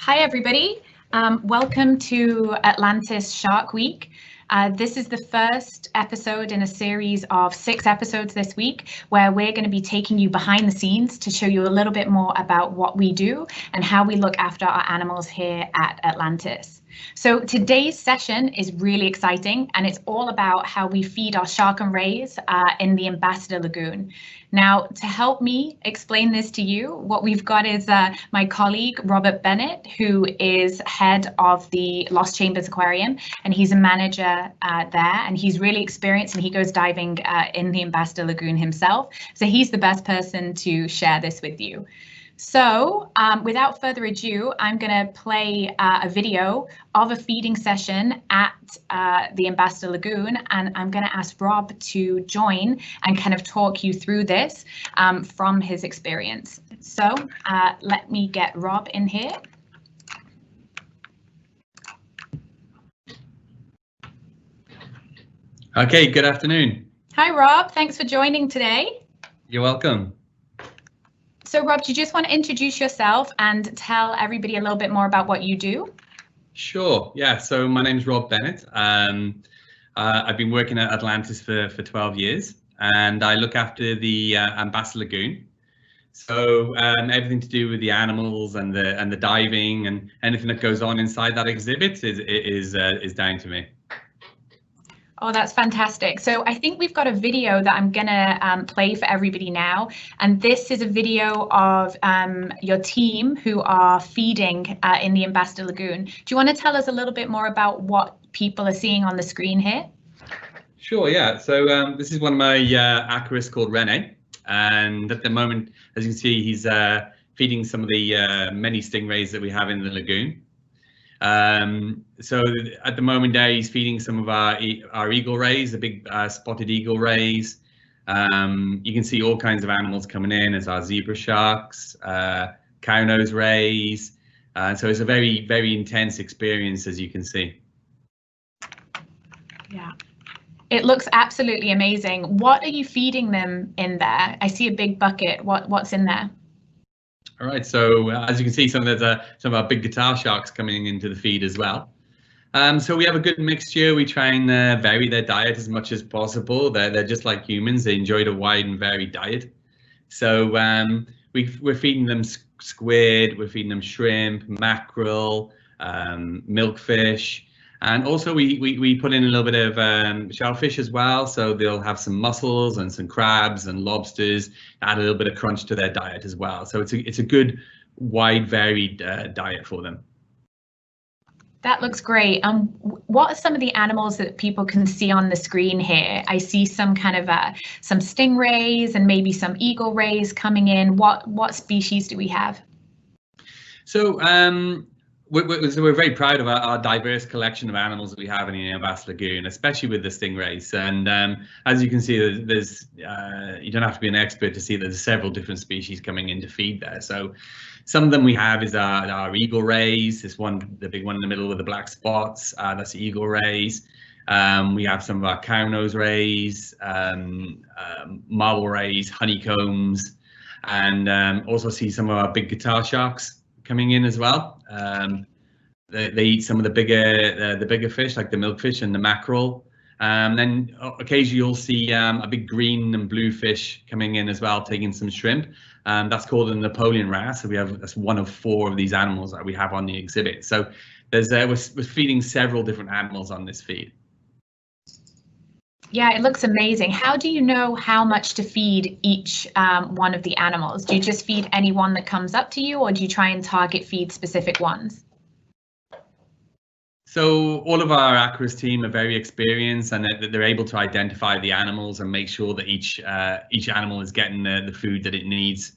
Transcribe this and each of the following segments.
Hi, everybody. Welcome to Atlantis Sharkweek. This is the first episode in a series of 6 episodes this week, where we're going to be taking you behind the scenes to show you a little bit more about what we do and how we look after our animals here at Atlantis. So today's session is really exciting, and it's all about how we feed our shark and rays in the Ambassador Lagoon. Now, to help me explain this to you, what we've got is my colleague, Robert Bennett, who is head of the Lost Chambers Aquarium, and he's a manager there, and he's really experienced, and he goes diving in the Ambassador Lagoon himself. So he's the best person to share this with you. So without further ado, I'm going to play a video of a feeding session at the Ambassador Lagoon, and I'm going to ask Rob to join and kind of talk you through this from his experience. So let me get Rob in here. Okay, good afternoon. Hi, Rob. Thanks for joining today. You're welcome. So Rob, do you just want to introduce yourself and tell everybody a little bit more about what you do? Sure, yeah, so my name's Rob Bennett. I've been working at Atlantis for 12 years, and I look after the Ambassador Lagoon. So everything to do with the animals and the diving and anything that goes on inside that exhibit is down to me. Oh, that's fantastic. So I think we've got a video that I'm gonna play for everybody now. And this is a video of your team who are feeding in the Ambassador Lagoon. Do you want to tell us a little bit more about what people are seeing on the screen here? Sure, yeah. So this is one of my aquarists called Rene. And at the moment, as you can see, he's feeding some of the many stingrays that we have in the lagoon. So at the moment there, he's feeding some of our eagle rays, the big spotted eagle rays. You can see all kinds of animals coming in as our zebra sharks, cow nose rays. So it's a very, very intense experience, as you can see. Yeah, it looks absolutely amazing. What are you feeding them in there? I see a big bucket. What's in there? All right, so as you can see, some of our big guitar sharks coming into the feed as well. So we have a good mixture. We try and vary their diet as much as possible. They're just like humans. They enjoy a wide and varied diet. So we're feeding them squid, we're feeding them shrimp, mackerel, milkfish. And also we put in a little bit of shellfish as well. So they'll have some mussels and some crabs and lobsters, add a little bit of crunch to their diet as well. So it's a good, wide, varied diet for them. That looks great. What are some of the animals that people can see on the screen here? I see some kind of some stingrays and maybe some eagle rays coming in. What species do we have? So we're very proud of our diverse collection of animals that we have in the Ambassador Lagoon, especially with the stingrays. And as you can see, there's you don't have to be an expert to see that there's several different species coming in to feed there. So some of them we have is our eagle rays. This one, the big one in the middle with the black spots, that's the eagle rays. We have some of our cow nose rays, marble rays, honeycombs, and also see some of our big guitar sharks coming in as well. They eat some of the bigger fish like the milkfish and the mackerel. Then occasionally you'll see a big green and blue fish coming in as well, taking some shrimp. That's called a Napoleon wrasse. So that's one of 4 of these animals that we have on the exhibit. So we're feeding several different animals on this feed. Yeah, it looks amazing. How do you know how much to feed each one of the animals? Do you just feed any one that comes up to you, or do you try and target feed specific ones? So all of our aquarist team are very experienced, and they're able to identify the animals and make sure that each animal is getting the food that it needs.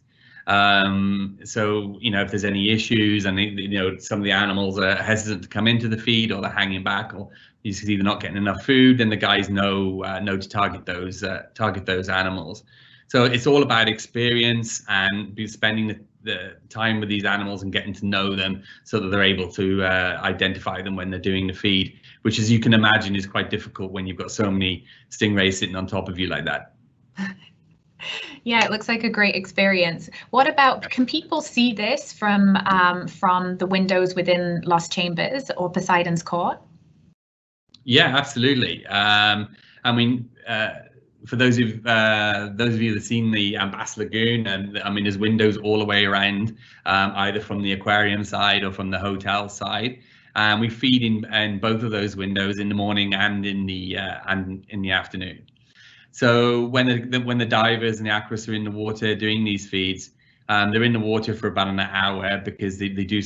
So if there's any issues and some of the animals are hesitant to come into the feed, or they're hanging back, or you see they're not getting enough food, then the guys know to target those animals. So it's all about experience and spending the time with these animals and getting to know them, so that they're able to identify them when they're doing the feed, which, as you can imagine, is quite difficult when you've got so many stingrays sitting on top of you like that. Yeah, it looks like a great experience. What about, can people see this from the windows within Lost Chambers or Poseidon's Court? Yeah, absolutely. I mean, for those of you that have seen the Ambassador Lagoon, and I mean, there's windows all the way around, either from the aquarium side or from the hotel side. And we feed in both of those windows in the morning and in the afternoon. So when the divers and the aquarists are in the water doing these feeds, they're in the water for about an hour because they do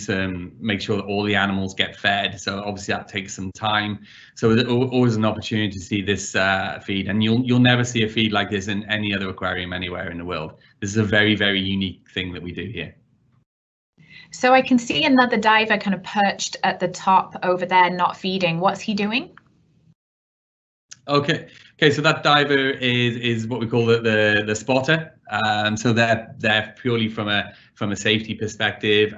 make sure that all the animals get fed. So obviously that takes some time. So there's always an opportunity to see this feed, and you'll never see a feed like this in any other aquarium anywhere in the world. This is a very, very unique thing that we do here. So I can see another diver kind of perched at the top over there, not feeding. What's he doing? Okay, so that diver is what we call the spotter. So they're purely from a safety perspective.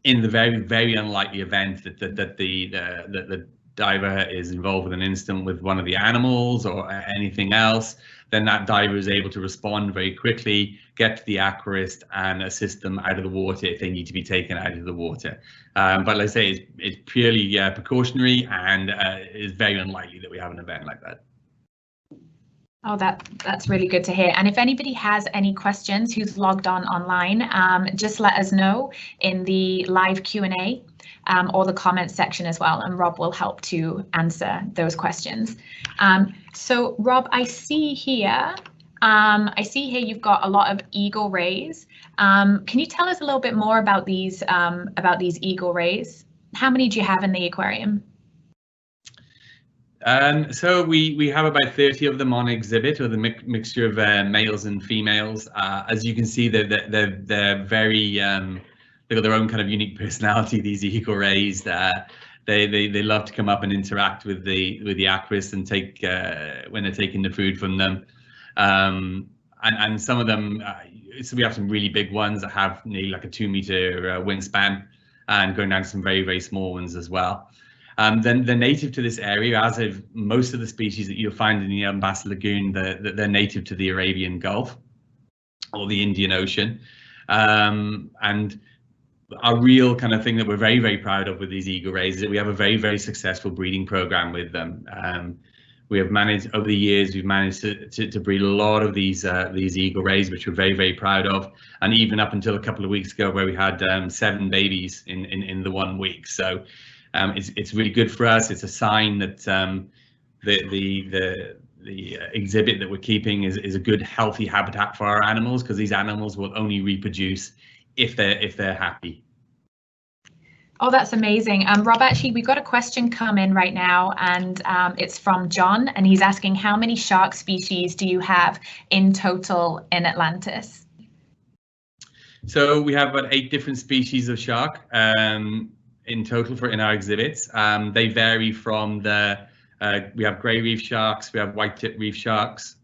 In the very, very unlikely event that the diver is involved with an incident with one of the animals or anything else, then that diver is able to respond very quickly, get to the aquarist and assist them out of the water if they need to be taken out of the water. But like I say, it's purely precautionary, and it's very unlikely that we have an event like that. Oh, that's really good to hear. And if anybody has any questions who's logged on online, just let us know in the live Q&A or the comments section as well, and Rob will help to answer those questions. So Rob, I see here you've got a lot of eagle rays. Can you tell us a little bit more about these eagle rays? How many do you have in the aquarium? So we have about 30 of them on exhibit, with a mixture of males and females. As you can see, they're very they've got their own kind of unique personality. These eagle rays, they love to come up and interact with the aquarists and take when they're taking the food from them. And some of them, so we have some really big ones that have nearly like a 2-meter wingspan, and going down to some very, very small ones as well. Then they're native to this area, as of most of the species that you'll find in the Ambassador Lagoon. They're native to the Arabian Gulf or the Indian Ocean. And our real kind of thing that we're very, very proud of with these eagle rays is that we have a very, very successful breeding program with them. We have managed over the years, we've managed to breed a lot of these eagle rays, which we're very, very proud of. And even up until a couple of weeks ago, where we had 7 babies in the 1 week. So it's really good for us. It's a sign that the exhibit that we're keeping is a good, healthy habitat for our animals, because these animals will only reproduce if they're happy. Oh, that's amazing. Rob, actually, we've got a question come in right now, and it's from John, and he's asking, how many shark species do you have in total in Atlantis? So we have about 8 different species of shark in total in our exhibits. They vary from we have grey reef sharks, we have white tip reef sharks.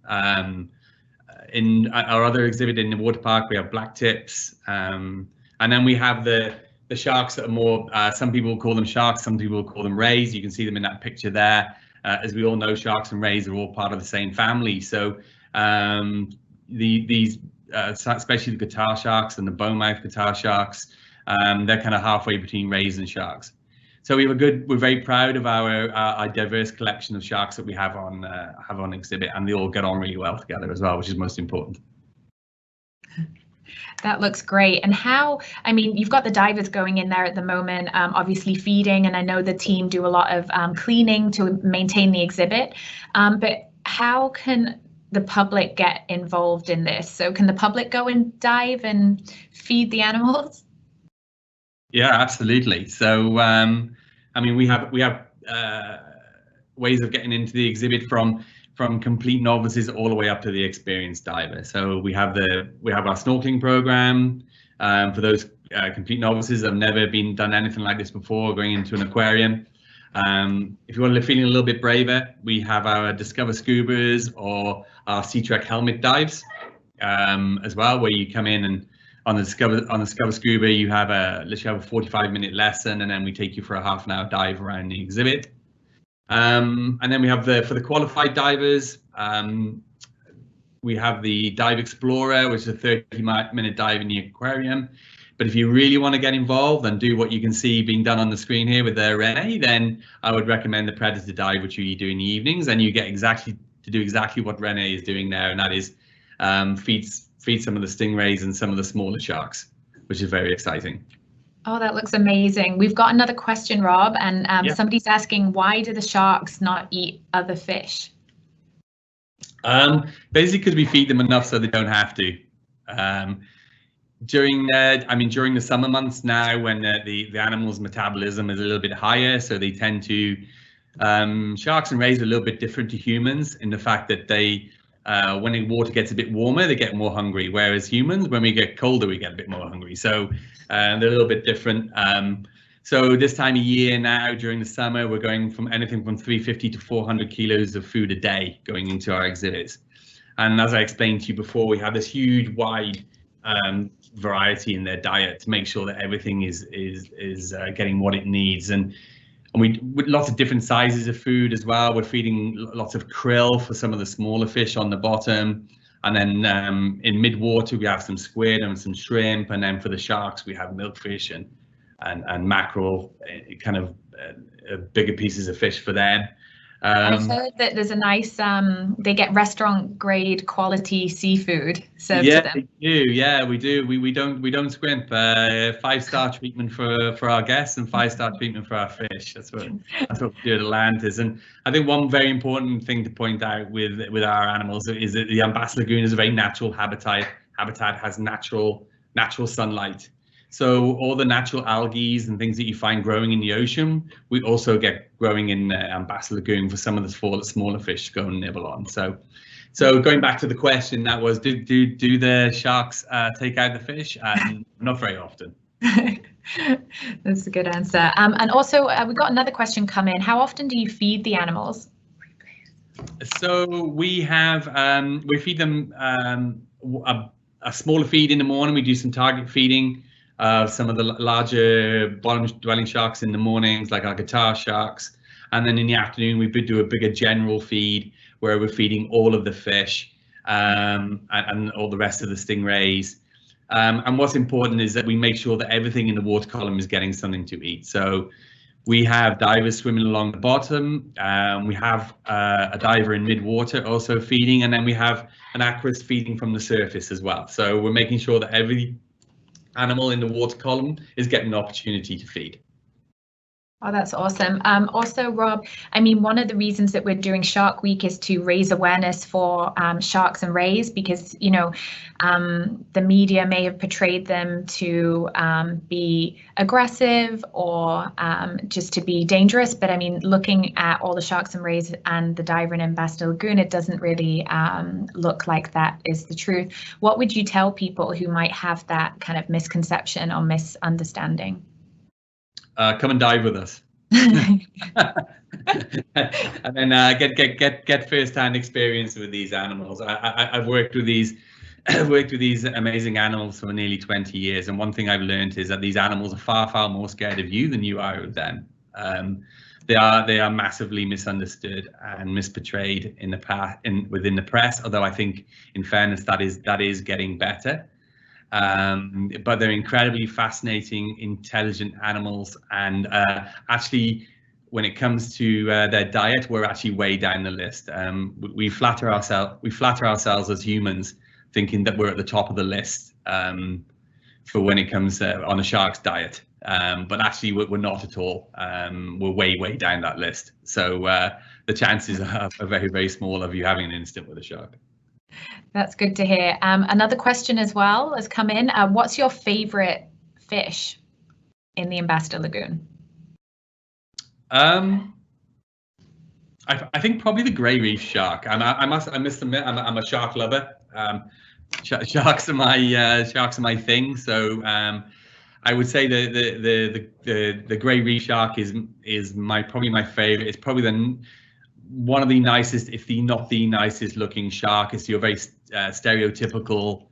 In our other exhibit in the water park, we have black tips, and then we have the sharks that are more, some people call them sharks, some people call them rays. You can see them in that picture there. As we all know, sharks and rays are all part of the same family. So these, especially the guitar sharks and the bone-mouthed guitar sharks, they're kind of halfway between rays and sharks. So we're very proud of our diverse collection of sharks that we have on exhibit, and they all get on really well together as well, which is most important. That looks great. And I mean, you've got the divers going in there at the moment, obviously feeding, and I know the team do a lot of cleaning to maintain the exhibit. But how can the public get involved in this? So can the public go and dive and feed the animals? Yeah, absolutely. So, I mean, we have ways of getting into the exhibit from complete novices all the way up to the experienced diver. So we have our snorkeling program for those complete novices that have never done anything like this before, going into an aquarium. If you want to feeling a little bit braver, we have our Discover Scubas or our Sea Trek helmet dives as well, where you come in and on the Discover Scuba, you have literally have a 45-minute lesson, and then we take you for a half-an-hour dive around the exhibit. And then we have for the qualified divers, we have the Dive Explorer, which is a 30-minute dive in the aquarium. But if you really want to get involved and do what you can see being done on the screen here with Renee, then I would recommend the Predator Dive, which you do in the evenings, and you get to do exactly what Renee is doing there, and that is feed some of the stingrays and some of the smaller sharks, which is very exciting. Oh, that looks amazing. We've got another question, Rob, and somebody's asking, why do the sharks not eat other fish? Basically because we feed them enough so they don't have to. During the summer months now, when the animal's metabolism is a little bit higher, so they tend to, sharks and rays are a little bit different to humans in the fact that they, when the water gets a bit warmer, they get more hungry, whereas humans, when we get colder, we get a bit more hungry. So they're a little bit different. So this time of year now, during the summer, we're going from anything from 350 to 400 kilos of food a day going into our exhibits. And as I explained to you before, we have this huge, wide variety in their diet to make sure that everything is getting what it needs, and we with lots of different sizes of food as well. We're feeding lots of krill for some of the smaller fish on the bottom, and then in mid-water we have some squid and some shrimp, and then for the sharks we have milkfish and mackerel, kind of bigger pieces of fish for them. I've heard that there's a nice, they get restaurant grade quality seafood served to them. Yeah, we do. We don't scrimp. 5-star treatment for our guests and 5-star treatment for our fish. That's what we do at Atlantis. And I think one very important thing to point out with our animals is that the Ambassador Lagoon is a very natural habitat. Habitat has natural sunlight. So all the natural algae and things that you find growing in the ocean, we also get growing in Ambassador Lagoon for some of the smaller fish to go and nibble on. So going back to the question, that was, do the sharks take out the fish? Not very often. That's a good answer. And also, we got another question come in. How often do you feed the animals? So we feed them a smaller feed in the morning. We do some target feeding. Some of the larger bottom dwelling sharks in the mornings, like our guitar sharks. And then in the afternoon, we do a bigger general feed where we're feeding all of the fish and all the rest of the stingrays. And what's important is that we make sure that everything in the water column is getting something to eat. So we have divers swimming along the bottom. We have a diver in mid-water also feeding, and then we have an aquarist feeding from the surface as well. So we're making sure that every animal in the water column is getting an opportunity to feed. Oh, that's awesome. Also, Rob, I mean, one of the reasons that we're doing Shark Week is to raise awareness for sharks and rays, because, you know, the media may have portrayed them to be aggressive or just to be dangerous. But I mean, looking at all the sharks and rays and the diver in Ambassador Lagoon, it doesn't really look like that is the truth. What would you tell people who might have that kind of misconception or misunderstanding? Come and dive with us, and then get first-hand experience with these animals. I've worked with these amazing animals for nearly 20 years, and one thing I've learned is that these animals are far more scared of you than you are of them. They are massively misunderstood and misportrayed within the press. Although I think, in fairness, that is getting better. But they're incredibly fascinating, intelligent animals, and actually, when it comes to their diet, we're actually way down the list. We flatter ourselves as humans, thinking that we're at the top of the list for when it comes on a shark's diet, but actually we're not at all. We're way down that list. So the chances are very small of you having an incident with a shark. That's good to hear. Another question as well has come in. What's your favorite fish in the Ambassador Lagoon? I think probably the grey reef shark. I must admit, I'm a shark lover. Sharks are my thing. So I would say the grey reef shark is probably my favorite. It's probably one of the nicest, if not the nicest looking shark. It's your very stereotypical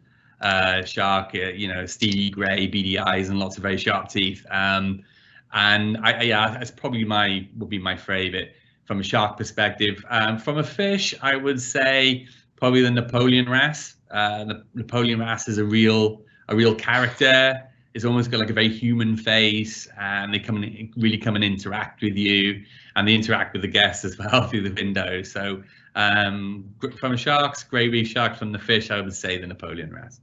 shark, you know, steely grey, beady eyes, and lots of very sharp teeth. And that's probably would be my favorite from a shark perspective. From a fish, I would say probably the Napoleon wrasse. The Napoleon wrasse is a real character. It's almost got like a very human face, and they really come and interact with you, and they interact with the guests as well through the window. So from sharks, grey reef sharks, from the fish, I would say the Napoleon wrasse.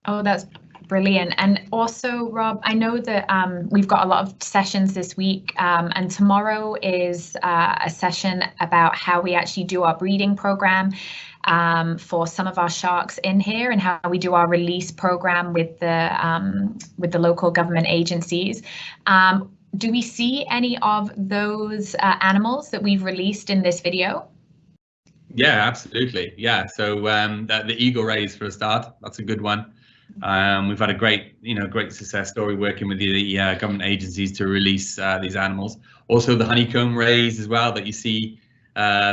Oh, that's brilliant. And also, Rob, I know that we've got a lot of sessions this week, and tomorrow is a session about how we actually do our breeding program for some of our sharks in here, and how we do our release program with the local government agencies. Do we see any of those animals that we've released in this video? Yeah, absolutely. Yeah. So the eagle rays for a start, that's a good one. We've had a great success story working with the government agencies to release these animals. Also, the honeycomb rays as well that you see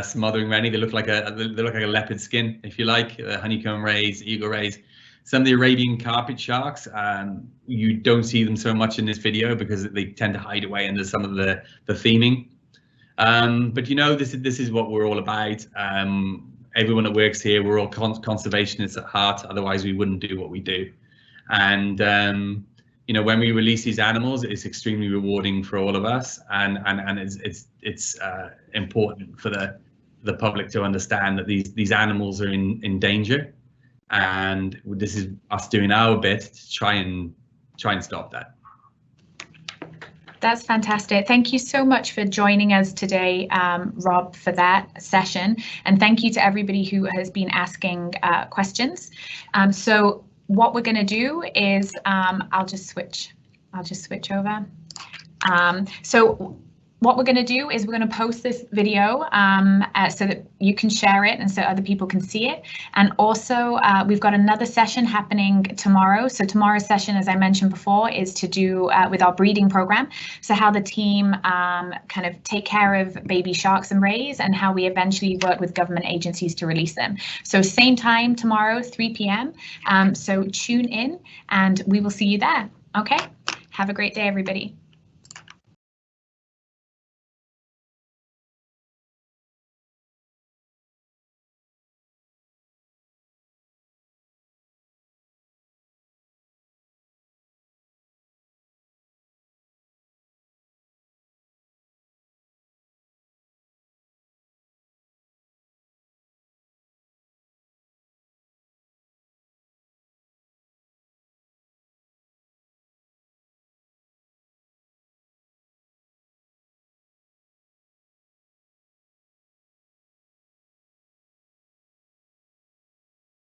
smothering ready. They look like a leopard skin, if you like. The honeycomb rays, eagle rays. Some of the Arabian carpet sharks, you don't see them so much in this video because they tend to hide away under some of the theming. But you know, this is what we're all about. Everyone that works here, we're all conservationists at heart. Otherwise, we wouldn't do what we do. And you know, when we release these animals, it's extremely rewarding for all of us, and it's important for the public to understand that these animals are in danger, and this is us doing our bit to try and stop that. That's fantastic. Thank you so much for joining us today, Rob, for that session. And thank you to everybody who has been asking questions. So what we're going to do is I'll just switch over. So what we're going to do is we're going to post this video so that you can share it and so other people can see it. And also we've got another session happening tomorrow. So tomorrow's session, as I mentioned before, is to do with our breeding program. So how the team kind of take care of baby sharks and rays, and how we eventually work with government agencies to release them. So same time tomorrow, 3 p.m. So tune in and we will see you there. Okay, have a great day, everybody.